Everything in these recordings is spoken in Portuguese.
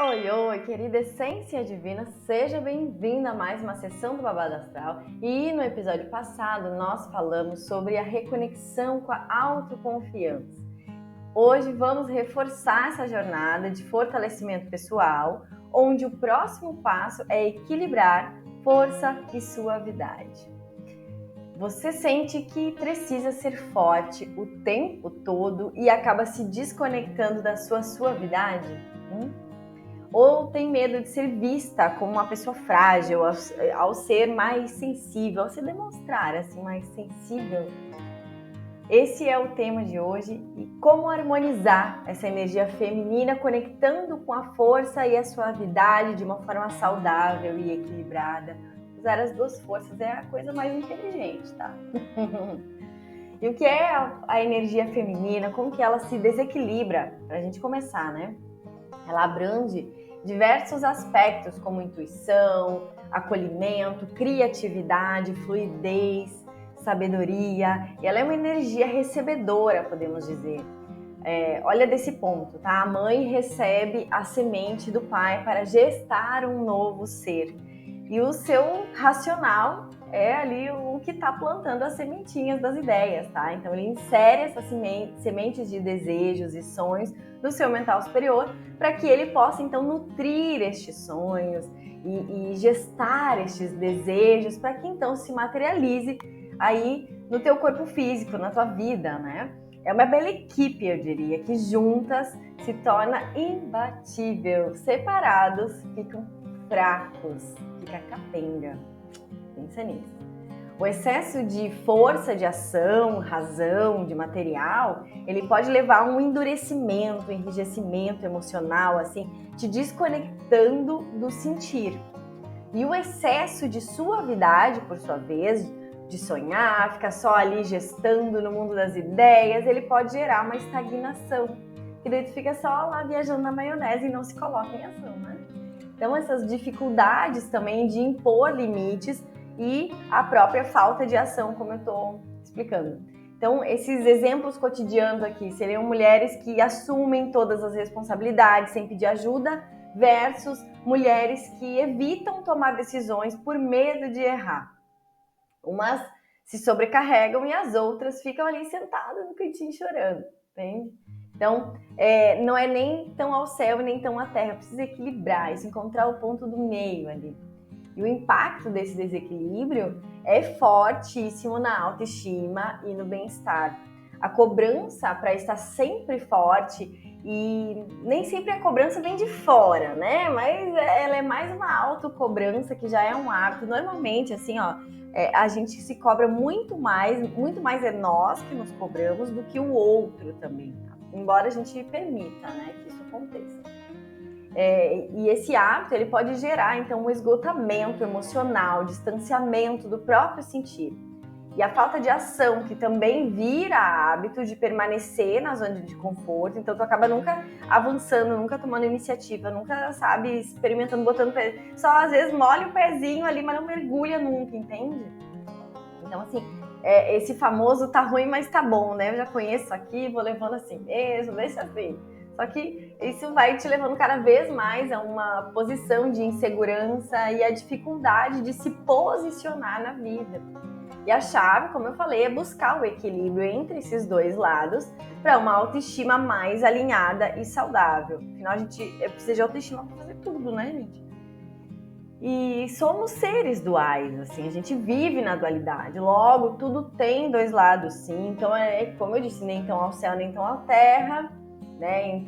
Oi, oi, querida essência divina, seja bem-vinda a mais uma sessão do Babado Astral. E no episódio passado nós falamos sobre a reconexão com a autoconfiança. Hoje vamos reforçar essa jornada de fortalecimento pessoal, onde o próximo passo é equilibrar força e suavidade. Você sente que precisa ser forte o tempo todo e acaba se desconectando da sua suavidade? Ou tem medo de ser vista como uma pessoa frágil ao ser mais sensível, ao se demonstrar assim mais sensível? Esse é o tema de hoje e como harmonizar essa energia feminina conectando com a força e a suavidade de uma forma saudável e equilibrada. Usar as duas forças é a coisa mais inteligente, tá? E o que é a energia feminina? Como que ela se desequilibra? Pra gente começar, né? Ela abrange diversos aspectos como intuição, acolhimento, criatividade, fluidez, sabedoria. E ela é uma energia recebedora, podemos dizer. Olha desse ponto, tá? A mãe recebe a semente do pai para gestar um novo ser. E o seu racional é ali o que está plantando as sementinhas das ideias, tá? Então ele insere essas sementes de desejos e sonhos no seu mental superior para que ele possa então nutrir estes sonhos e gestar estes desejos para que então se materialize aí no teu corpo físico, na tua vida, né? É uma bela equipe, eu diria, que juntas se torna imbatível, separados ficam fracos, fica capenga. Pensa nisso. O excesso de força de ação, razão, de material, ele pode levar a um endurecimento, enrijecimento emocional, assim, te desconectando do sentir. E o excesso de suavidade, por sua vez, de sonhar, ficar só ali gestando no mundo das ideias, ele pode gerar uma estagnação, que daí tu fica só lá viajando na maionese e não se coloca em ação, né? Então essas dificuldades também de impor limites e a própria falta de ação, como eu estou explicando. Então, esses exemplos cotidianos aqui seriam mulheres que assumem todas as responsabilidades sem pedir ajuda versus mulheres que evitam tomar decisões por medo de errar. Umas se sobrecarregam e as outras ficam ali sentadas no cantinho chorando, entende? Então, não é nem tão ao céu nem tão à terra, precisa equilibrar isso, encontrar o ponto do meio ali. E o impacto desse desequilíbrio é fortíssimo na autoestima e no bem-estar. A cobrança para estar sempre forte, e nem sempre a cobrança vem de fora, né? Mas ela é mais uma autocobrança que já é um hábito. Normalmente, assim, ó, a gente se cobra muito mais é nós que nos cobramos do que o outro também, tá? Embora a gente permita, né, que isso aconteça. E esse hábito ele pode gerar então um esgotamento emocional, distanciamento do próprio sentir. E a falta de ação, que também vira hábito de permanecer na zona de conforto, então tu acaba nunca avançando, nunca tomando iniciativa, nunca, sabe, experimentando, botando o pé, só às vezes molha o pezinho ali, mas não mergulha nunca, entende? Então assim, esse famoso tá ruim, mas tá bom, né? Eu já conheço isso aqui, vou levando assim mesmo, deixa assim. Só que isso vai te levando cada vez mais a uma posição de insegurança e a dificuldade de se posicionar na vida. E a chave, como eu falei, é buscar o equilíbrio entre esses dois lados para uma autoestima mais alinhada e saudável. Afinal, a gente precisa de autoestima para fazer tudo, né, gente? E somos seres duais, assim, a gente vive na dualidade. Logo, tudo tem dois lados, sim. Então, como eu disse, nem tão ao céu, nem tão à terra, né?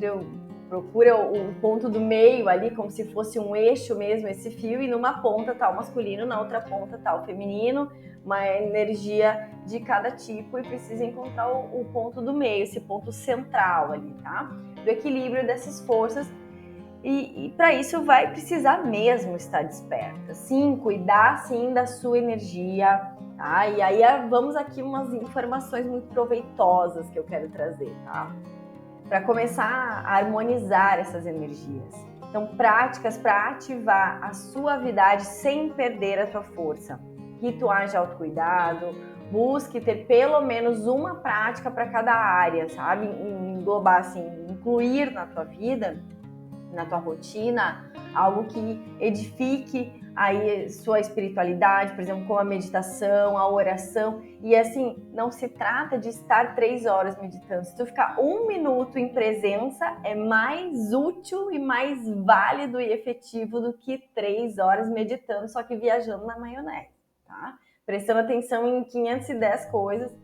Procura o ponto do meio ali, como se fosse um eixo mesmo, esse fio, e numa ponta tá o masculino, na outra ponta tá o feminino, uma energia de cada tipo, e precisa encontrar o ponto do meio, esse ponto central ali, tá? Do equilíbrio dessas forças. E para isso vai precisar mesmo estar desperta. Sim, cuidar sim da sua energia, tá? E aí vamos aqui umas informações muito proveitosas que eu quero trazer, tá? Para começar a harmonizar essas energias. Então, práticas para ativar a suavidade sem perder a tua força. Rituais de autocuidado, busque ter pelo menos uma prática para cada área, sabe? Englobar assim, incluir na tua vida na tua rotina algo que edifique aí sua espiritualidade, por exemplo, como a meditação, a oração. E assim, não se trata de estar 3 horas meditando. Se tu ficar 1 minuto em presença, é mais útil e mais válido e efetivo do que 3 horas meditando, só que viajando na maionese, tá? Prestando atenção em 510 coisas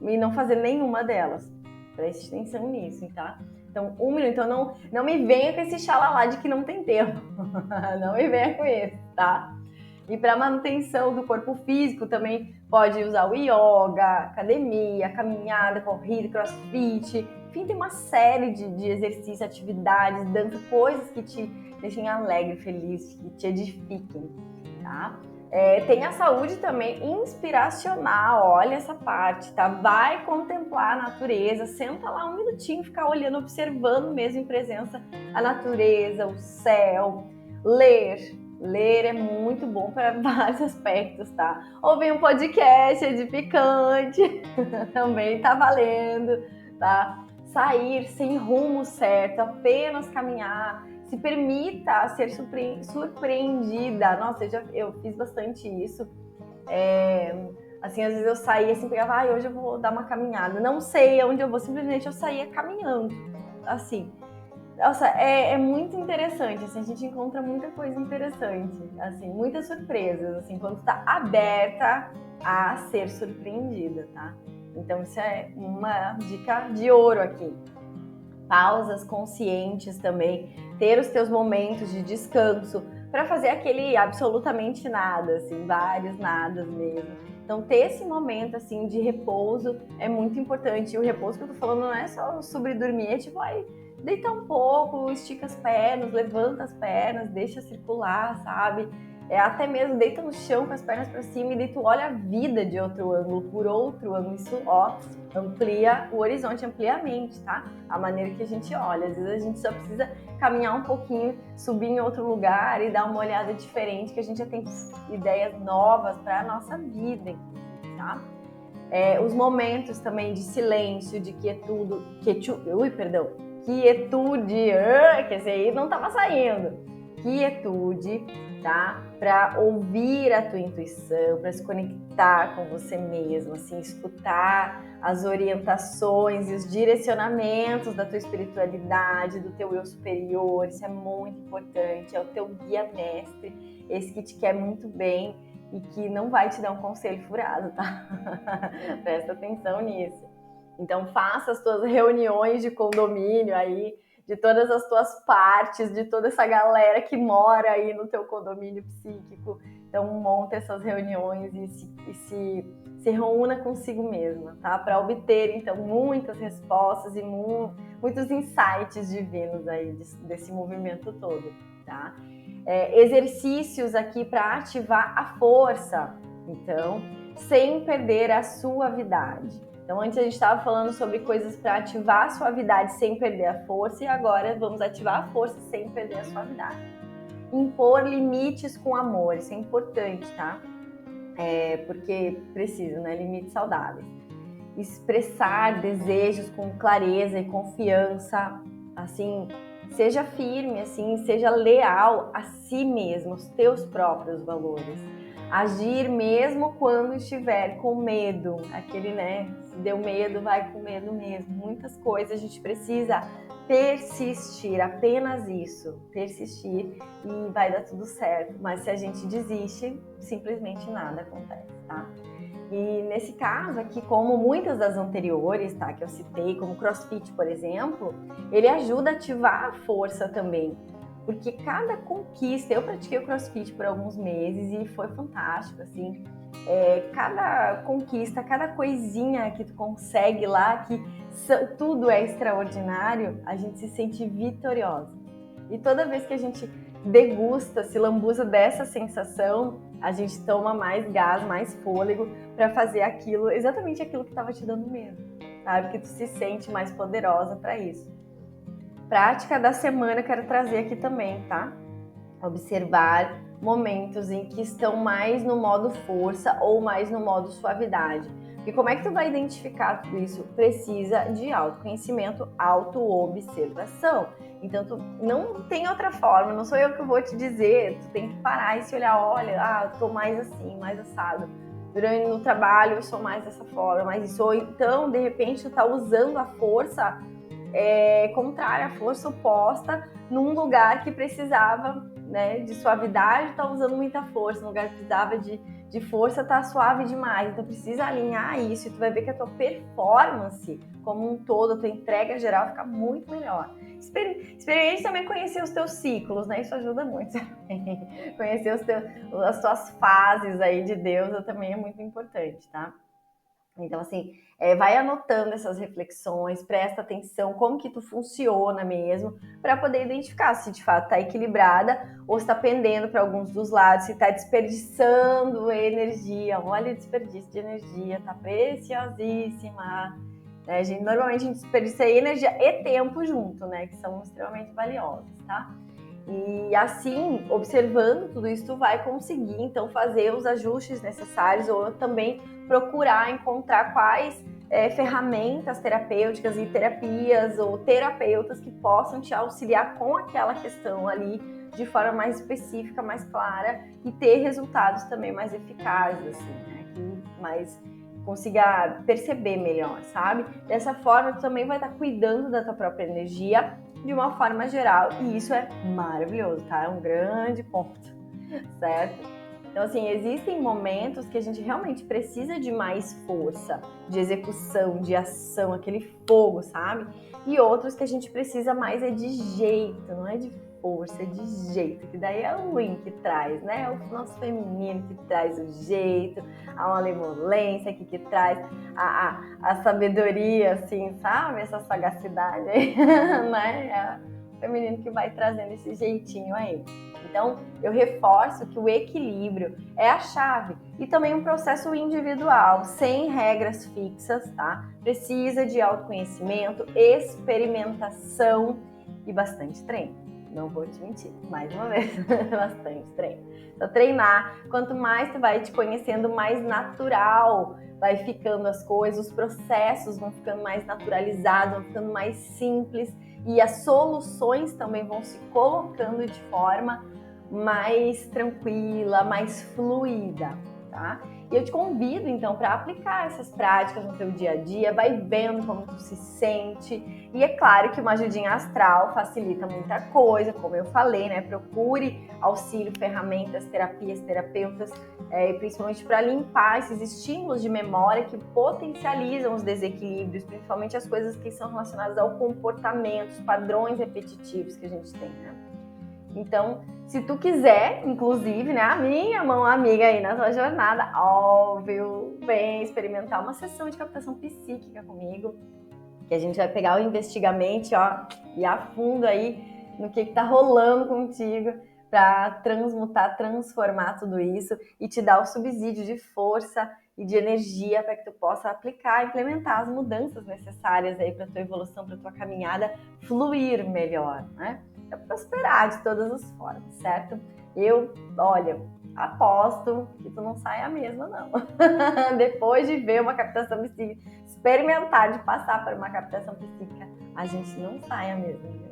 e não fazer nenhuma delas. Preste atenção nisso, tá? Então, 1 minuto. Então, não me venha com esse xalalá de que não tem tempo. Não me venha com isso, tá? E para manutenção do corpo físico, também pode usar o yoga, academia, caminhada, corrida, crossfit. Enfim, tem uma série de exercícios, atividades, dança, coisas que te deixem alegre, feliz, que te edifiquem, tá? Tem a saúde também inspiracional, olha essa parte, tá? Vai contemplar a natureza, senta lá 1 minutinho, ficar olhando, observando mesmo em presença a natureza, o céu. Ler é muito bom para vários aspectos, tá? Ouvir um podcast edificante também tá valendo, tá? Sair sem rumo certo, apenas caminhar. Se permita ser surpreendida. Nossa, eu fiz bastante isso. Assim, às vezes eu saía assim, pegava, hoje eu vou dar uma caminhada. Não sei aonde eu vou, simplesmente eu saía caminhando. Assim, nossa, é muito interessante. Assim, a gente encontra muita coisa interessante, assim, muitas surpresas, assim, quando está aberta a ser surpreendida, tá? Então, isso é uma dica de ouro aqui. Pausas conscientes também, ter os teus momentos de descanso para fazer aquele absolutamente nada, assim, vários nadas mesmo. Então, ter esse momento, assim, de repouso é muito importante. E o repouso que eu tô falando não é só sobre dormir, é tipo, deita um pouco, estica as pernas, levanta as pernas, deixa circular, sabe? Até mesmo deita no chão com as pernas para cima e daí tu olha a vida de outro ângulo, por outro ângulo. Isso, amplia o horizonte, amplia a mente, tá? A maneira que a gente olha. Às vezes a gente só precisa caminhar um pouquinho, subir em outro lugar e dar uma olhada diferente, que a gente já tem ideias novas para a nossa vida, tá? Os momentos também de silêncio, de quietude, que esse aí não estava saindo. Quietude, tá? Para ouvir a tua intuição, para se conectar com você mesmo, assim, escutar as orientações e os direcionamentos da tua espiritualidade, do teu eu superior. Isso é muito importante, é o teu guia mestre, esse que te quer muito bem e que não vai te dar um conselho furado, tá? Presta atenção nisso. Então, faça as tuas reuniões de condomínio aí, de todas as tuas partes, de toda essa galera que mora aí no teu condomínio psíquico. Então, monta essas reuniões e se reúna consigo mesma, tá? Para obter, então, muitas respostas e muitos insights divinos aí desse movimento todo, tá? Exercícios aqui para ativar a força, então, sem perder a suavidade. Então, antes a gente estava falando sobre coisas para ativar a suavidade sem perder a força, e agora vamos ativar a força sem perder a suavidade. Impor limites com amor, isso é importante, tá? Porque precisa, né? Limites saudáveis. Expressar desejos com clareza e confiança, assim, seja firme, assim, seja leal a si mesmo, aos teus próprios valores. Agir mesmo quando estiver com medo, aquele, né, se deu medo, vai com medo mesmo. Muitas coisas a gente precisa persistir, apenas isso, persistir e vai dar tudo certo. Mas se a gente desiste, simplesmente nada acontece, tá? E nesse caso aqui, como muitas das anteriores, tá, que eu citei, como o CrossFit, por exemplo, ele ajuda a ativar a força também. Porque cada conquista, eu pratiquei o CrossFit por alguns meses e foi fantástico, assim, cada conquista, cada coisinha que tu consegue lá, que tudo é extraordinário, a gente se sente vitoriosa. E toda vez que a gente degusta, se lambuza dessa sensação, a gente toma mais gás, mais fôlego para fazer aquilo, exatamente aquilo que estava te dando medo, sabe? Que tu se sente mais poderosa para isso. Prática da semana eu quero trazer aqui também, tá? Observar momentos em que estão mais no modo força ou mais no modo suavidade. E como é que tu vai identificar tudo isso? Precisa de autoconhecimento, autoobservação. Então, tu não tem outra forma, não sou eu que vou te dizer, tu tem que parar e se olhar, olha, eu tô mais assim, mais assado. Durante no trabalho eu sou mais dessa forma, mas isso, ou então, de repente, tu tá usando a força contrária, a força oposta, num lugar que precisava, né, de suavidade, tá usando muita força, num lugar que precisava de força, tá suave demais. Então precisa alinhar isso e tu vai ver que a tua performance como um todo, a tua entrega geral fica muito melhor. Experimente também conhecer os teus ciclos, né? Isso ajuda muito. Conhecer as tuas fases aí de Deus também é muito importante, tá? Então, assim, vai anotando essas reflexões, presta atenção como que tu funciona mesmo, para poder identificar se de fato está equilibrada ou está pendendo para alguns dos lados, se está desperdiçando energia. Olha o desperdício de energia, tá preciosíssima. Né? Normalmente a gente desperdiça energia e tempo junto, né? Que são extremamente valiosos, tá? E assim, observando tudo isso, tu vai conseguir, então, fazer os ajustes necessários ou também procurar encontrar quais ferramentas terapêuticas e terapias ou terapeutas que possam te auxiliar com aquela questão ali de forma mais específica, mais clara e ter resultados também mais eficazes, assim, né? Que mais consiga perceber melhor, sabe? Dessa forma, tu também vai estar cuidando da tua própria energia de uma forma geral, e isso é maravilhoso, tá? É um grande ponto, certo? Então, assim, existem momentos que a gente realmente precisa de mais força, de execução, de ação, aquele fogo, sabe? E outros que a gente precisa mais de jeito, não é de força, é de jeito, que daí é o Yin que traz, né? É o nosso feminino que traz o jeito, a malemolência que traz a sabedoria, assim, sabe? Essa sagacidade aí, né? É o feminino que vai trazendo esse jeitinho aí. Então, eu reforço que o equilíbrio é a chave e também um processo individual, sem regras fixas, tá? Precisa de autoconhecimento, experimentação e bastante treino. Não vou te mentir, mais uma vez, bastante treino. Então, treinar, quanto mais tu vai te conhecendo, mais natural vai ficando as coisas, os processos vão ficando mais naturalizados, vão ficando mais simples e as soluções também vão se colocando de forma mais tranquila, mais fluida, tá? E eu te convido, então, para aplicar essas práticas no teu dia a dia, vai vendo como tu se sente. E é claro que uma ajudinha astral facilita muita coisa, como eu falei, né? Procure auxílio, ferramentas, terapias, terapeutas, principalmente para limpar esses estímulos de memória que potencializam os desequilíbrios, principalmente as coisas que são relacionadas ao comportamento, os padrões repetitivos que a gente tem, né? Então, se tu quiser, inclusive, né, a minha mão amiga aí na tua jornada, óbvio, vem experimentar uma sessão de captação psíquica comigo, que a gente vai pegar o investigamente, ó, e a fundo aí no que tá rolando contigo para transmutar, transformar tudo isso e te dar o subsídio de força e de energia para que tu possa aplicar, implementar as mudanças necessárias aí para tua evolução, para tua caminhada fluir melhor, né? É prosperar de todas as formas, certo? Eu, olha, aposto que tu não sai a mesma, não. Depois de ver uma captação psíquica, experimentar de passar por uma captação psíquica, a gente não sai a mesma, viu?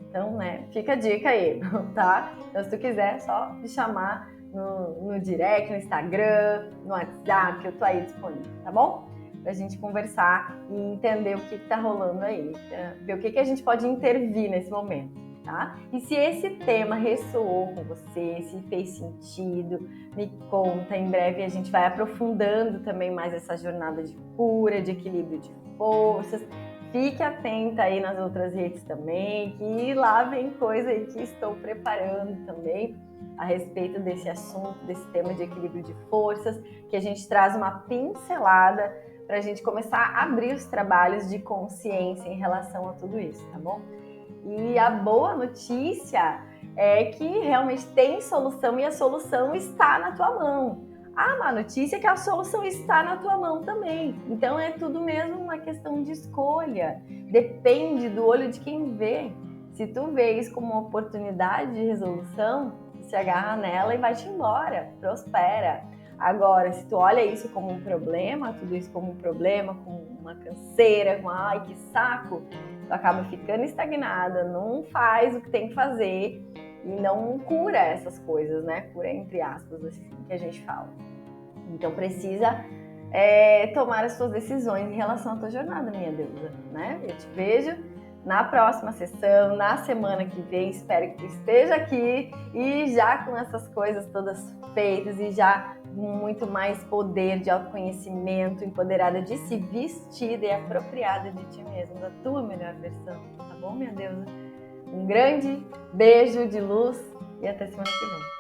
Então, né, fica a dica aí, tá? Então, se tu quiser, é só me chamar no direct, no Instagram, no WhatsApp, que eu tô aí disponível, tá bom? Pra gente conversar e entender o que tá rolando aí, ver o que a gente pode intervir nesse momento. Tá? E se esse tema ressoou com você, se fez sentido, me conta. Em breve a gente vai aprofundando também mais essa jornada de cura, de equilíbrio de forças. Fique atenta aí nas outras redes também, que lá vem coisa aí que estou preparando também a respeito desse assunto, desse tema de equilíbrio de forças, que a gente traz uma pincelada para a gente começar a abrir os trabalhos de consciência em relação a tudo isso, tá bom? E a boa notícia é que realmente tem solução e a solução está na tua mão. A má notícia é que a solução está na tua mão também. Então é tudo mesmo uma questão de escolha. Depende do olho de quem vê. Se tu vê isso como uma oportunidade de resolução, se agarra nela e vai-te embora, prospera. Agora, se tu olha isso como um problema, tudo isso como um problema, como uma canseira, ai que saco, tu acaba ficando estagnada, não faz o que tem que fazer e não cura essas coisas, né? Cura entre aspas, assim, que a gente fala. Então precisa tomar as suas decisões em relação à tua jornada, minha deusa, né? Eu te vejo na próxima sessão, na semana que vem, espero que tu esteja aqui e já com essas coisas todas feitas e já com muito mais poder de autoconhecimento, empoderada de se vestir e apropriada de ti mesma, da tua melhor versão, tá bom, minha deusa? Um grande beijo de luz e até semana que vem.